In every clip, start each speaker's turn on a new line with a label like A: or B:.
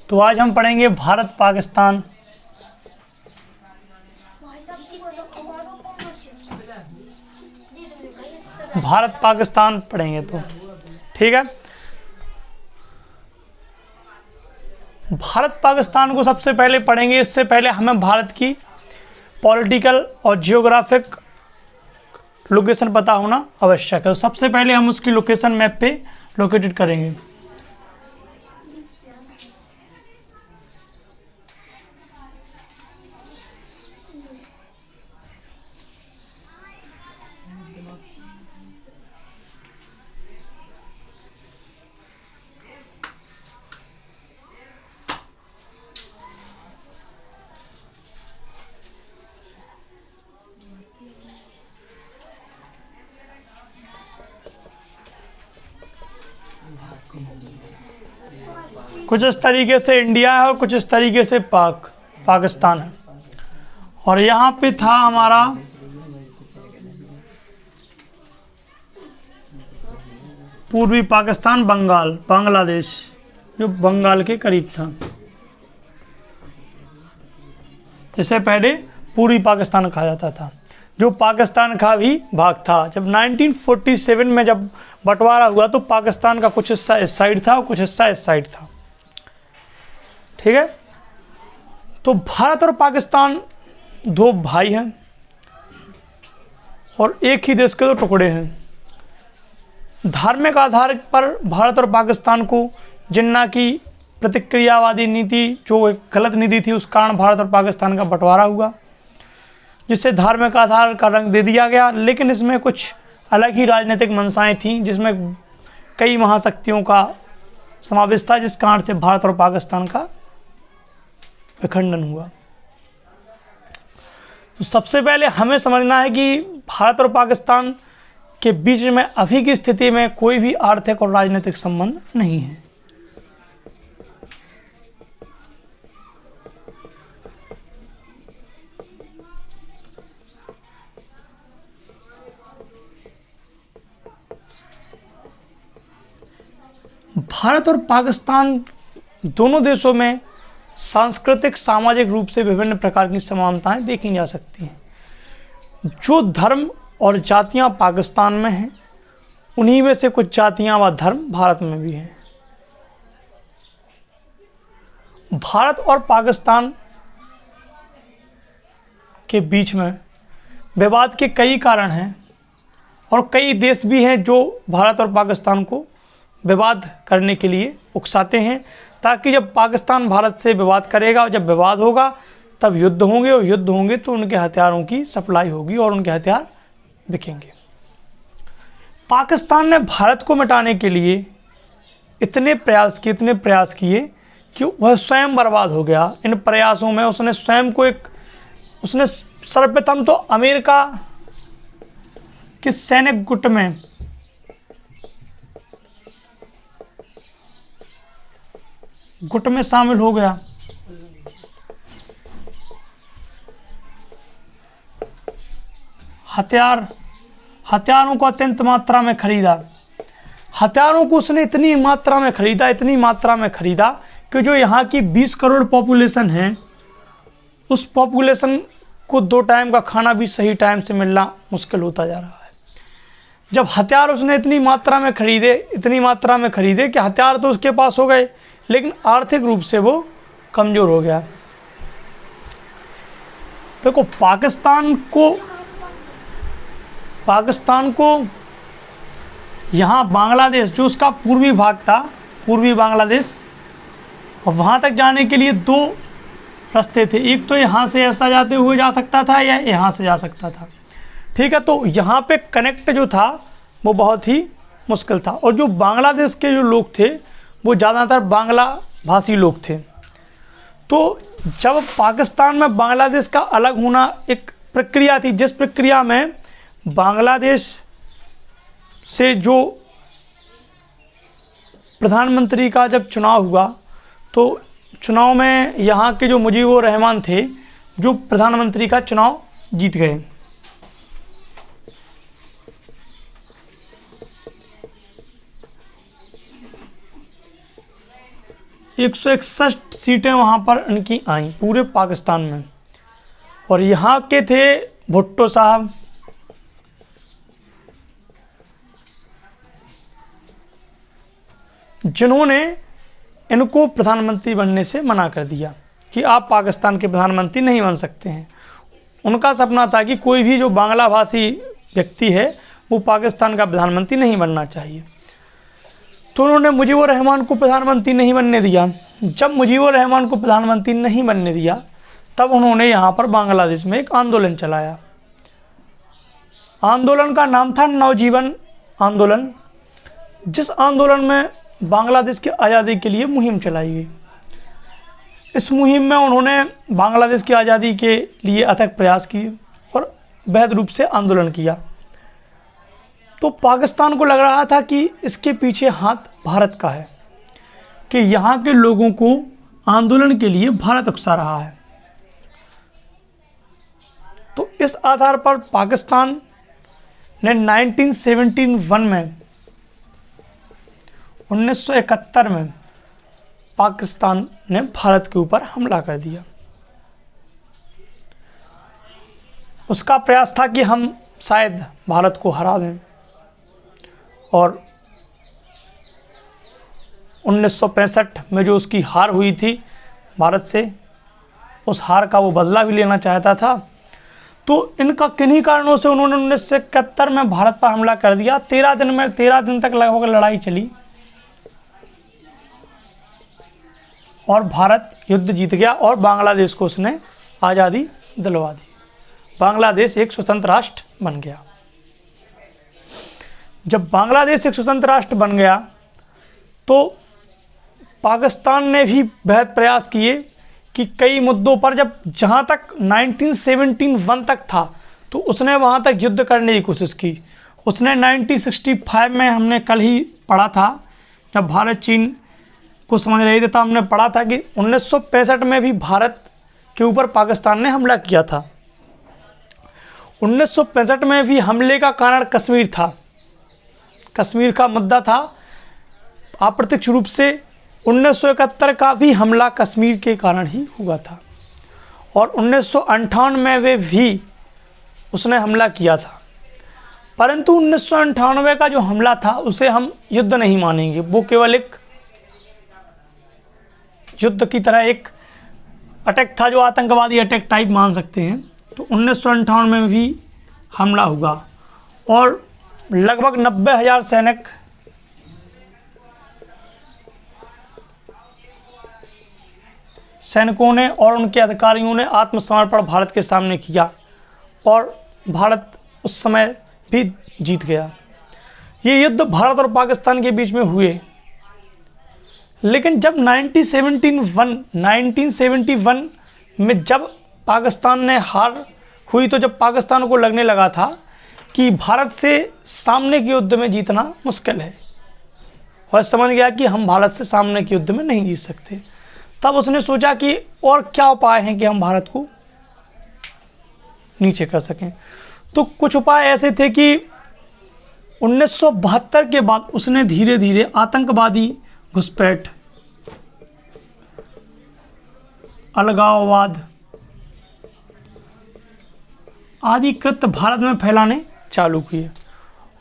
A: तो आज हम पढ़ेंगे भारत पाकिस्तान। भारत पाकिस्तान पढ़ेंगे तो ठीक है। भारत पाकिस्तान को सबसे पहले पढ़ेंगे, इससे पहले हमें भारत की पॉलिटिकल और जियोग्राफिक लोकेशन पता होना आवश्यक है। तो सबसे पहले हम उसकी लोकेशन मैप पे लोकेटेड करेंगे। कुछ इस तरीके से इंडिया है और कुछ इस तरीके से पाकिस्तान है। और यहाँ पे था हमारा पूर्वी पाकिस्तान, बांग्लादेश जो बंगाल के करीब था। इसे पहले पूर्वी पाकिस्तान कहा जाता था, जो पाकिस्तान का भी भाग था। जब 1947 में जब बंटवारा हुआ तो पाकिस्तान का कुछ हिस्सा इस साइड था और कुछ हिस्सा इस साइड था। ठीक है। तो भारत और पाकिस्तान दो भाई हैं और एक ही देश के दो टुकड़े हैं। धार्मिक आधार पर भारत और पाकिस्तान को जिन्ना की प्रतिक्रियावादी नीति, जो एक गलत नीति थी, उस कारण भारत और पाकिस्तान का बंटवारा हुआ, जिससे धार्मिक आधार का रंग दे दिया गया। लेकिन इसमें कुछ अलग ही राजनीतिक मंशाएं थीं, जिसमें कई महाशक्तियों का समावेश था, जिस कारण से भारत और पाकिस्तान का विखंडन हुआ। तो सबसे पहले हमें समझना है कि भारत और पाकिस्तान के बीच में अभी की स्थिति में कोई भी आर्थिक और राजनीतिक संबंध नहीं है। भारत और पाकिस्तान दोनों देशों में सांस्कृतिक सामाजिक रूप से विभिन्न प्रकार की समानताएं देखी जा सकती हैं। जो धर्म और जातियां पाकिस्तान में हैं, उन्हीं में से कुछ जातियां व धर्म भारत में भी हैं। भारत और पाकिस्तान के बीच में विवाद के कई कारण हैं और कई देश भी हैं जो भारत और पाकिस्तान को विवाद करने के लिए उकसाते हैं, ताकि जब पाकिस्तान भारत से विवाद करेगा और जब विवाद होगा तब युद्ध होंगे, और युद्ध होंगे तो उनके हथियारों की सप्लाई होगी और उनके हथियार बिकेंगे। पाकिस्तान ने भारत को मिटाने के लिए इतने प्रयास किए कि वह स्वयं बर्बाद हो गया। इन प्रयासों में उसने स्वयं को उसने सर्वप्रथम तो अमेरिका के सैनिक गुट में शामिल हो गया। हथियारों को अत्यंत मात्रा में खरीदा। हथियारों को उसने इतनी मात्रा में खरीदा कि जो यहाँ की 20 करोड़ पॉपुलेशन है, उस पॉपुलेशन को 2 टाइम का खाना भी सही टाइम से मिलना मुश्किल होता जा रहा है। जब हथियार उसने इतनी मात्रा में खरीदे कि हथियार तो उसके पास हो गए, लेकिन आर्थिक रूप से वो कमज़ोर हो गया। देखो, पाकिस्तान को यहाँ बांग्लादेश, जो उसका पूर्वी भाग था, पूर्वी बांग्लादेश, और वहाँ तक जाने के लिए 2 रास्ते थे। एक तो यहाँ से ऐसा जाते हुए जा सकता था या यहाँ से जा सकता था। ठीक है। तो यहाँ पे कनेक्ट जो था वो बहुत ही मुश्किल था, और जो बांग्लादेश के जो लोग थे वो ज़्यादातर बांग्ला भाषी लोग थे। तो जब पाकिस्तान में बांग्लादेश का अलग होना एक प्रक्रिया थी, जिस प्रक्रिया में बांग्लादेश से जो प्रधानमंत्री का जब चुनाव हुआ, तो चुनाव में यहाँ के जो मुजीबुर रहमान थे, जो प्रधानमंत्री का चुनाव जीत गए। 161 सीटें वहाँ पर इनकी आई पूरे पाकिस्तान में। और यहाँ के थे भुट्टो साहब, जिन्होंने इनको प्रधानमंत्री बनने से मना कर दिया कि आप पाकिस्तान के प्रधानमंत्री नहीं बन सकते हैं। उनका सपना था कि कोई भी जो बांग्ला भाषी व्यक्ति है वो पाकिस्तान का प्रधानमंत्री नहीं बनना चाहिए। तो उन्होंने मुजीबुर रहमान को प्रधानमंत्री नहीं बनने दिया। जब मुजीबुर रहमान को प्रधानमंत्री नहीं बनने दिया तब उन्होंने यहाँ पर बांग्लादेश में एक आंदोलन चलाया। आंदोलन का नाम था नवजीवन आंदोलन, जिस आंदोलन में बांग्लादेश की आज़ादी के लिए मुहिम चलाई गई। इस मुहिम में उन्होंने बांग्लादेश की आज़ादी के लिए अथक प्रयास किए और वैध रूप से आंदोलन किया। तो पाकिस्तान को लग रहा था कि इसके पीछे हाथ भारत का है, कि यहाँ के लोगों को आंदोलन के लिए भारत उकसा रहा है। तो इस आधार पर पाकिस्तान ने 1971 में पाकिस्तान ने भारत के ऊपर हमला कर दिया। उसका प्रयास था कि हम शायद भारत को हरा दें। और 1965 में जो उसकी हार हुई थी भारत से, उस हार का वो बदला भी लेना चाहता था। तो इनका किन्हीं कारणों से उन्होंने 1971 में भारत पर हमला कर दिया। 13 दिन तक लगभग लड़ाई चली और भारत युद्ध जीत गया और बांग्लादेश को उसने आज़ादी दिलवा दी। बांग्लादेश एक स्वतंत्र राष्ट्र बन गया। जब बांग्लादेश एक स्वतंत्र राष्ट्र बन गया तो पाकिस्तान ने भी बेहद प्रयास किए कि कई मुद्दों पर, जहाँ तक 1971 तक था तो उसने वहाँ तक युद्ध करने की कोशिश की। उसने 1965 में, हमने कल ही पढ़ा था जब भारत चीन को समझ रहे थे, तब हमने पढ़ा था कि 1965 में भी भारत के ऊपर पाकिस्तान ने हमला किया था। 1965 में भी हमले का कारण कश्मीर था, कश्मीर का मुद्दा था। अप्रत्यक्ष रूप से 1971 का भी हमला कश्मीर के कारण ही हुआ था। और 1998 में भी उसने हमला किया था, परंतु 1998 का जो हमला था उसे हम युद्ध नहीं मानेंगे। वो केवल एक युद्ध की तरह एक अटैक था, जो आतंकवादी अटैक टाइप मान सकते हैं। तो 1998 में भी हमला हुआ और लगभग 90,000 सैनिकों ने और उनके अधिकारियों ने आत्मसमर्पण भारत के सामने किया और भारत उस समय भी जीत गया। ये युद्ध भारत और पाकिस्तान के बीच में हुए। लेकिन जब 1971 में जब पाकिस्तान ने हार हुई, तो जब पाकिस्तान को लगने लगा था कि भारत से सामने के युद्ध में जीतना मुश्किल है और समझ गया कि हम भारत से सामने के युद्ध में नहीं जीत सकते, तब उसने सोचा कि और क्या उपाय हैं कि हम भारत को नीचे कर सकें। तो कुछ उपाय ऐसे थे कि 1972 के बाद उसने धीरे धीरे आतंकवादी घुसपैठ, अलगाववाद आदि कृत्य भारत में फैलाने चालू किए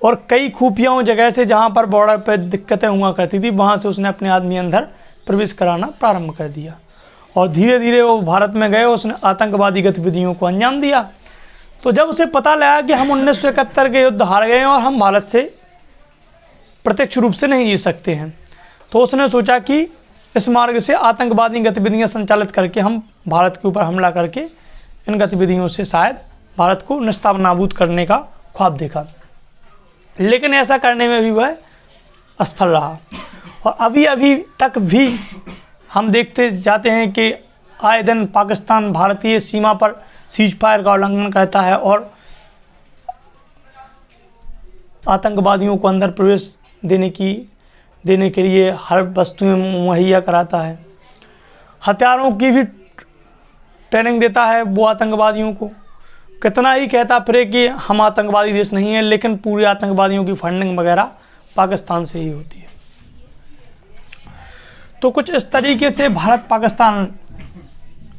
A: और कई खुफिया जगह से, जहां पर बॉर्डर पर दिक्कतें हुआ करती थी, वहां से उसने अपने आदमी अंदर प्रवेश कराना प्रारंभ कर दिया और धीरे धीरे वो भारत में गए, उसने आतंकवादी गतिविधियों को अंजाम दिया। तो जब उसे पता लगा कि हम 1971 के युद्ध हार गए और हम भारत से प्रत्यक्ष रूप से नहीं जीत सकते हैं, तो उसने सोचा कि इस मार्ग से आतंकवादी गतिविधियां संचालित करके हम भारत के ऊपर हमला करके इन गतिविधियों से शायद भारत को निस्ताब नाबूद करने का ख्वाब देखा। लेकिन ऐसा करने में भी वह असफल रहा और अभी तक भी हम देखते जाते हैं कि आए दिन पाकिस्तान भारतीय सीमा पर सीज फायर का उल्लंघन करता है और आतंकवादियों को अंदर प्रवेश देने के लिए हर वस्तुएं मुहैया कराता है, हथियारों की भी ट्रेनिंग देता है वो आतंकवादियों को। कितना ही कहता फिरे कि हम आतंकवादी देश नहीं है, लेकिन पूरे आतंकवादियों की फंडिंग वगैरह पाकिस्तान से ही होती है। तो कुछ इस तरीके से भारत पाकिस्तान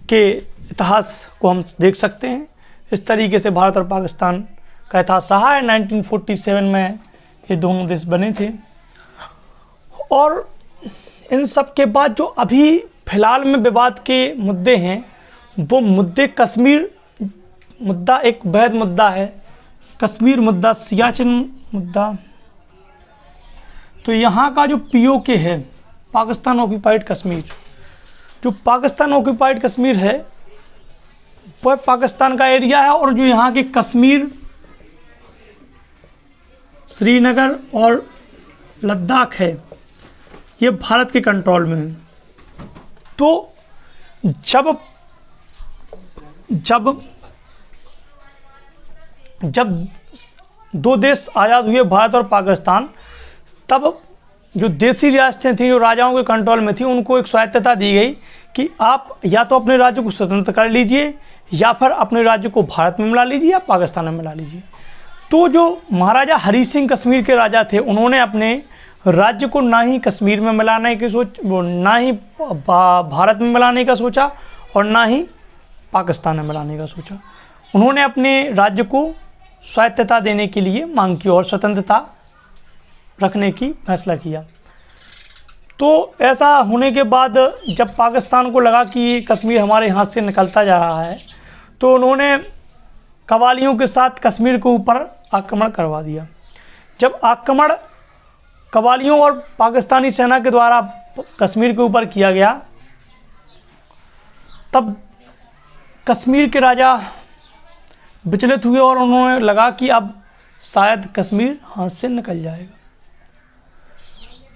A: के इतिहास को हम देख सकते हैं। इस तरीके से भारत और पाकिस्तान का इतिहास रहा है। 1947 में ये दोनों देश बने थे। और इन सब के बाद जो अभी फ़िलहाल में विवाद के मुद्दे हैं, वो मुद्दे कश्मीर मुद्दा एक वैध मुद्दा है, कश्मीर मुद्दा, सियाचिन मुद्दा। तो यहाँ का जो POK है, पाकिस्तान ऑक्यूपाइड कश्मीर, जो पाकिस्तान ऑक्यूपाइड कश्मीर है वह पाकिस्तान का एरिया है, और जो यहाँ के कश्मीर, श्रीनगर और लद्दाख है, ये भारत के कंट्रोल में है। तो जब जब जब दो देश आज़ाद हुए, भारत और पाकिस्तान, तब जो देसी रियासतें थीं, जो राजाओं के कंट्रोल में थी, उनको एक स्वायत्तता दी गई कि आप या तो अपने राज्य को स्वतंत्र कर लीजिए, या फिर अपने राज्य को भारत में मिला लीजिए या पाकिस्तान में मिला लीजिए। तो जो महाराजा हरी सिंह कश्मीर के राजा थे, उन्होंने अपने राज्य को ना ही कश्मीर में मिलाने की ना ही भारत में मिलाने का सोचा और ना ही पाकिस्तान में मिलाने का सोचा। उन्होंने अपने राज्य को स्वायत्तता देने के लिए मांग की और स्वतंत्रता रखने की फैसला किया। तो ऐसा होने के बाद जब पाकिस्तान को लगा कि कश्मीर हमारे हाथ से निकलता जा रहा है, तो उन्होंने कवालियों के साथ कश्मीर के ऊपर आक्रमण करवा दिया। जब आक्रमण कवालियों और पाकिस्तानी सेना के द्वारा कश्मीर के ऊपर किया गया, तब कश्मीर के राजा विचलित हुए और उन्होंने लगा कि अब शायद कश्मीर हाथ से निकल जाएगा।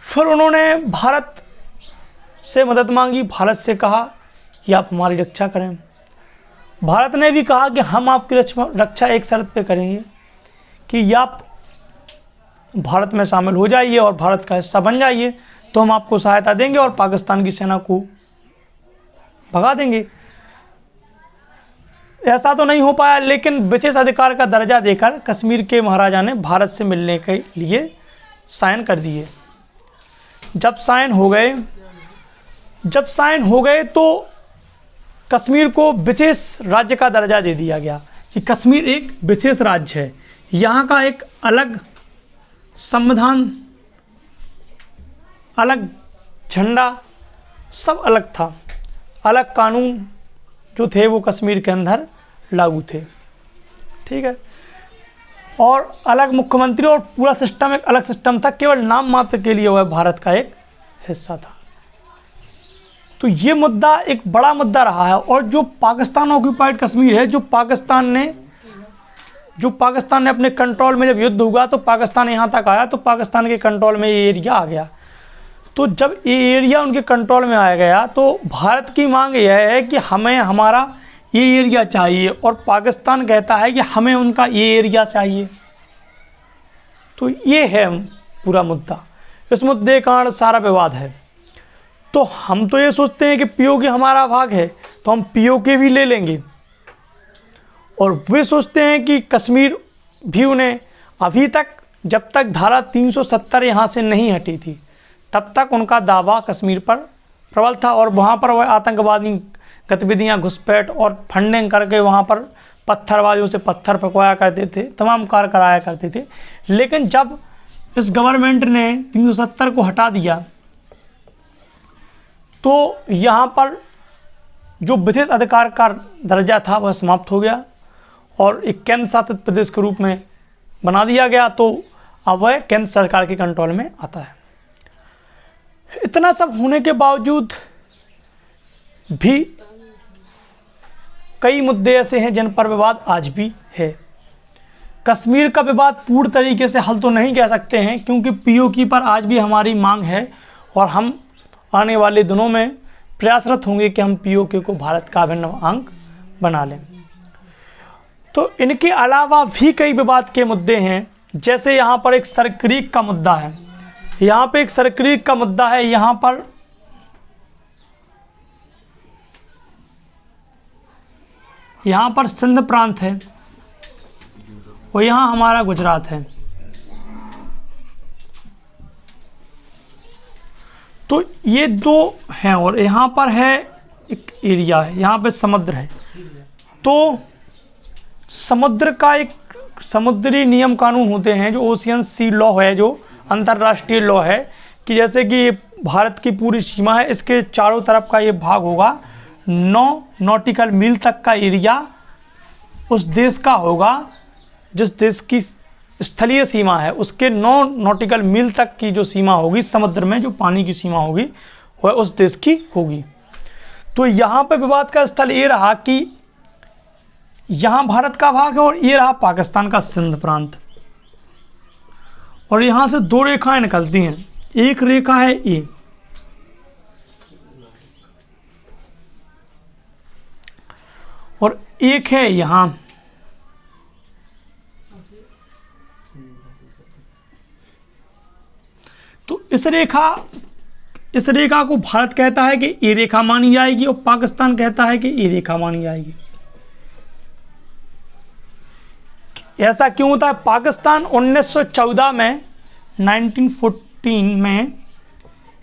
A: फिर उन्होंने भारत से मदद मांगी, भारत से कहा कि आप हमारी रक्षा करें। भारत ने भी कहा कि हम आपकी रक्षा एक शर्त पे करेंगे कि आप भारत में शामिल हो जाइए और भारत का हिस्सा बन जाइए, तो हम आपको सहायता देंगे और पाकिस्तान की सेना को भगा देंगे। ऐसा तो नहीं हो पाया, लेकिन विशेष अधिकार का दर्जा देकर कश्मीर के महाराजा ने भारत से मिलने के लिए साइन कर दिए। जब साइन हो गए तो कश्मीर को विशेष राज्य का दर्जा दे दिया गया कि कश्मीर एक विशेष राज्य है। यहाँ का एक अलग संविधान, अलग झंडा, सब अलग था। अलग कानून जो थे वो कश्मीर के अंदर लागू थे, ठीक है। और अलग मुख्यमंत्री और पूरा सिस्टम एक अलग सिस्टम था, केवल नाम मात्र के लिए वह भारत का एक हिस्सा था। तो ये मुद्दा एक बड़ा मुद्दा रहा है। और जो पाकिस्तान ऑक्यूपाइड कश्मीर है, जो पाकिस्तान ने अपने कंट्रोल में, जब युद्ध हुआ तो पाकिस्तान यहाँ तक आया, तो पाकिस्तान के कंट्रोल में ये एरिया आ गया। तो जब ये एरिया उनके कंट्रोल में आ गया, तो भारत की मांग यह है कि हमें हमारा ये एरिया चाहिए, और पाकिस्तान कहता है कि हमें उनका ये एरिया चाहिए। तो ये है पूरा मुद्दा। इस मुद्दे का कारण सारा विवाद है। तो हम तो ये सोचते हैं कि POK हमारा भाग है, तो हम POK भी ले लेंगे, और वे सोचते हैं कि कश्मीर भी उन्हें, अभी तक जब तक धारा 370 यहाँ से नहीं हटी थी, तब तक उनका दावा कश्मीर पर प्रबल था, और वहाँ पर वह आतंकवादी गतिविधियाँ, घुसपैठ और फंडिंग करके वहाँ पर पत्थरबाजियों से पत्थर फेंकवाया करते थे, तमाम कार्य कराया करते थे। लेकिन जब इस गवर्नमेंट ने 370 को हटा दिया, तो यहाँ पर जो विशेष अधिकार का दर्जा था वह समाप्त हो गया और एक केंद्र शासित प्रदेश के रूप में बना दिया गया। तो अब वह केंद्र सरकार के कंट्रोल में आता है। इतना सब होने के बावजूद भी कई मुद्दे ऐसे हैं जिन पर विवाद आज भी है। कश्मीर का विवाद पूर्ण तरीके से हल तो नहीं कह सकते हैं, क्योंकि POK पर आज भी हमारी मांग है, और हम आने वाले दिनों में प्रयासरत होंगे कि हम POK को भारत का अभिन्न अंग बना लें। तो इनके अलावा भी कई विवाद के मुद्दे हैं, जैसे यहाँ पर एक सरक्रीक का मुद्दा है। यहाँ पे एक सरक्रीक का मुद्दा है। यहाँ पर सिंध प्रांत है और यहाँ हमारा गुजरात है। तो ये दो हैं और यहाँ पर है एक एरिया है, यहाँ पे समुद्र है। तो समुद्र का एक समुद्री नियम कानून होते हैं जो ओशियन सी लॉ है, जो अंतर्राष्ट्रीय लॉ है, कि जैसे कि भारत की पूरी सीमा है, इसके चारों तरफ का ये भाग होगा 9 नॉटिकल मील तक का एरिया उस देश का होगा, जिस देश की स्थलीय सीमा है उसके 9 नॉटिकल मील तक की जो सीमा होगी समुद्र में, जो पानी की सीमा होगी वह उस देश की होगी। तो यहाँ पर विवाद का स्थल ये रहा कि यहाँ भारत का भाग है और ये रहा पाकिस्तान का सिंध प्रांत, और यहाँ से दो रेखाएं निकलती हैं। एक रेखा है ये और एक है यहाँ। तो इस रेखा को भारत कहता है कि ये रेखा मानी जाएगी और पाकिस्तान कहता है कि ये रेखा मानी जाएगी। ऐसा क्यों होता है? पाकिस्तान 1914 में 1914 में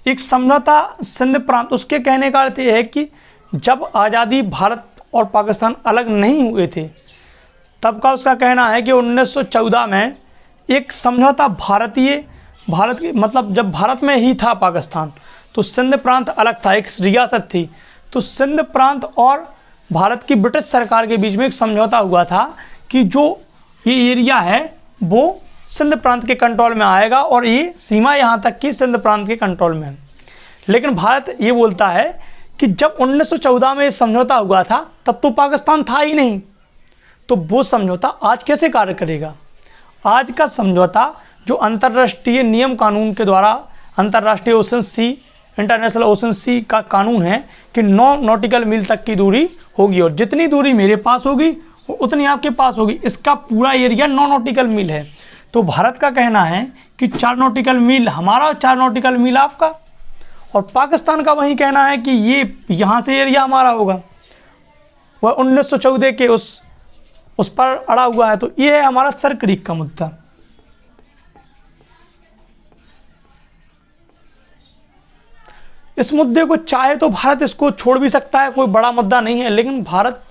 A: एक समझौता सिंध प्रांत, उसके कहने का अर्थ यह है कि जब आज़ादी भारत और पाकिस्तान अलग नहीं हुए थे तब का उसका कहना है कि 1914 में एक समझौता भारत की मतलब जब भारत में ही था पाकिस्तान, तो सिंध प्रांत अलग था, एक रियासत थी। तो सिंध प्रांत और भारत की ब्रिटिश सरकार के बीच में एक समझौता हुआ था कि जो ये एरिया है वो सिंध प्रांत के कंट्रोल में आएगा और ये सीमा यहाँ तक की सिंध प्रांत के कंट्रोल में है। लेकिन भारत ये बोलता है कि जब 1914 में ये समझौता हुआ था तब तो पाकिस्तान था ही नहीं, तो वो समझौता आज कैसे कार्य करेगा? आज का समझौता जो अंतर्राष्ट्रीय नियम कानून के द्वारा अंतर्राष्ट्रीय ओशन सी, इंटरनेशनल ओशन सी का कानून है कि 9 नॉटिकल मील तक की दूरी होगी और जितनी दूरी मेरे पास होगी उतनी आपके पास होगी। इसका पूरा एरिया 9 नॉटिकल मील है। तो भारत का कहना है कि 4 नॉटिकल मील हमारा और 4 नॉटिकल मील आपका, और पाकिस्तान का वही कहना है कि ये यहाँ से एरिया हमारा होगा, वह 1914 के उस पर अड़ा हुआ है। तो ये है हमारा सर क्रीक का मुद्दा। इस मुद्दे को चाहे तो भारत इसको छोड़ भी सकता है, कोई बड़ा मुद्दा नहीं है, लेकिन भारत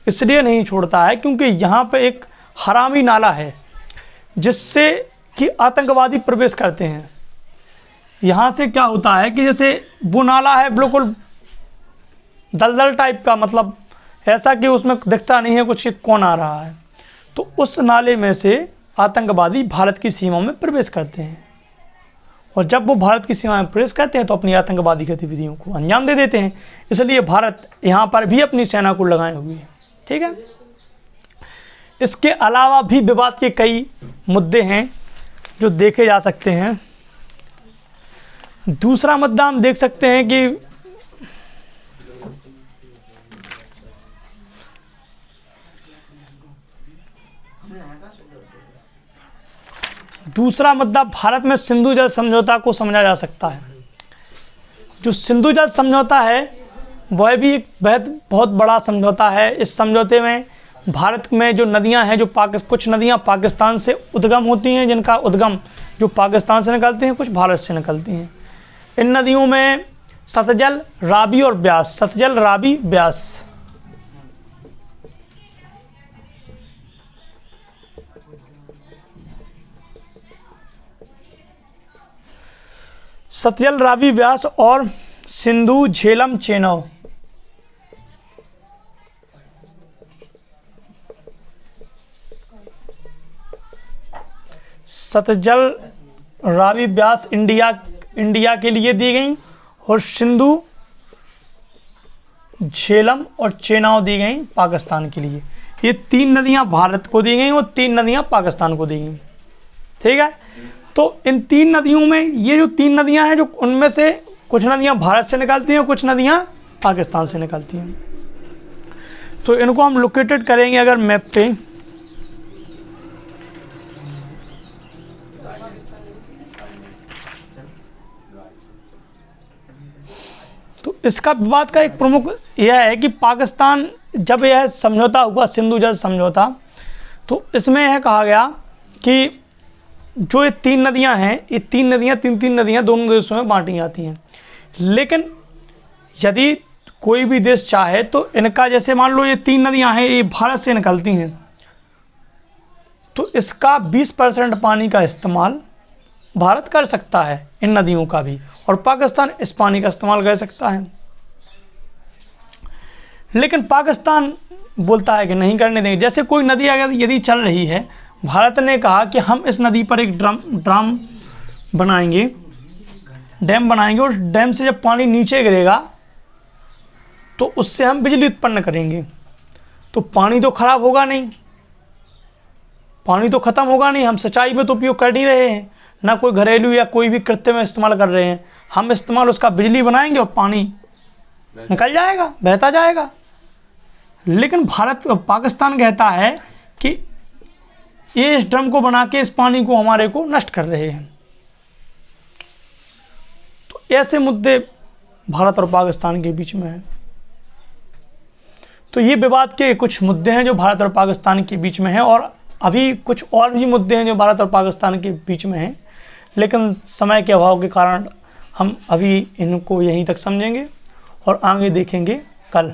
A: इसलिए नहीं छोड़ता है क्योंकि यहाँ पे एक हरामी नाला है जिससे कि आतंकवादी प्रवेश करते हैं। यहाँ से क्या होता है कि जैसे वो नाला है बिल्कुल दलदल टाइप का, मतलब ऐसा कि उसमें दिखता नहीं है कुछ कि कौन आ रहा है। तो उस नाले में से आतंकवादी भारत की सीमा में प्रवेश करते हैं और जब वो भारत की सीमा में प्रवेश करते हैं तो अपनी आतंकवादी गतिविधियों को अंजाम दे देते हैं। इसलिए भारत यहाँ पर भी अपनी सेना को लगाए हुए है। ठीक है, इसके अलावा भी विवाद के कई मुद्दे हैं जो देखे जा सकते हैं। दूसरा मुद्दा हम देख सकते हैं कि दूसरा मुद्दा भारत में सिंधु जल समझौता को समझा जा सकता है। जो सिंधु जल समझौता है वह भी एक बहुत बड़ा समझौता है। इस समझौते में भारत में जो नदियां हैं, जो कुछ नदियां पाकिस्तान से उद्गम होती हैं, जिनका उद्गम जो पाकिस्तान से निकलते हैं, कुछ भारत से निकलती हैं। इन नदियों में सतलज, रावी और ब्यास, सतलज, रावी, ब्यास। सतलज, रावी, ब्यास और सिंधु, झेलम, चेनाब। सतलज, रावी, ब्यास इंडिया के लिए दी गई और सिंधु, झेलम और चेनाब दी गई पाकिस्तान के लिए। ये 3 नदियां भारत को दी गई और 3 नदियां पाकिस्तान को दी गई। ठीक है, तो इन 3 नदियों में ये जो 3 नदियां हैं, जो उनमें से कुछ नदियां भारत से निकलती हैं और कुछ नदियां पाकिस्तान से निकलती हैं। तो इनको हम लोकेटेड करेंगे अगर मैप पे, तो इसका विवाद का एक प्रमुख यह है कि पाकिस्तान, जब यह समझौता हुआ सिंधु जल समझौता, तो इसमें यह कहा गया कि जो ये 3 नदियां हैं, ये 3 नदियां 3 नदियां दोनों देशों में बांटी जाती हैं। लेकिन यदि कोई भी देश चाहे तो इनका, जैसे मान लो ये 3 नदियां हैं, ये भारत से निकलती हैं, तो इसका 20% पानी का इस्तेमाल भारत कर सकता है, इन नदियों का भी, और पाकिस्तान इस पानी का इस्तेमाल कर सकता है। लेकिन पाकिस्तान बोलता है कि नहीं करने देंगे। जैसे कोई नदी अगर यदि चल रही है, भारत ने कहा कि हम इस नदी पर एक ड्रम बनाएंगे, डैम बनाएंगे, और डैम से जब पानी नीचे गिरेगा तो उससे हम बिजली उत्पन्न करेंगे, तो पानी तो खराब होगा नहीं, पानी तो ख़त्म होगा नहीं। हम सिंचाई में तो उपयोग कर नहीं रहे हैं, ना कोई घरेलू या कोई भी कृत्य में इस्तेमाल कर रहे हैं। हम इस्तेमाल उसका बिजली बनाएंगे और पानी निकल जाएगा, बहता जाएगा। लेकिन पाकिस्तान कहता है कि ये इस ड्रम को बना के इस पानी को हमारे को नष्ट कर रहे हैं। तो ऐसे मुद्दे भारत और पाकिस्तान के बीच में हैं। तो ये विवाद के कुछ मुद्दे हैं जो भारत और पाकिस्तान के बीच में हैं, और अभी कुछ और भी मुद्दे हैं जो भारत और पाकिस्तान के बीच में हैं, लेकिन समय के अभाव के कारण हम अभी इनको यहीं तक समझेंगे और आगे देखेंगे कल।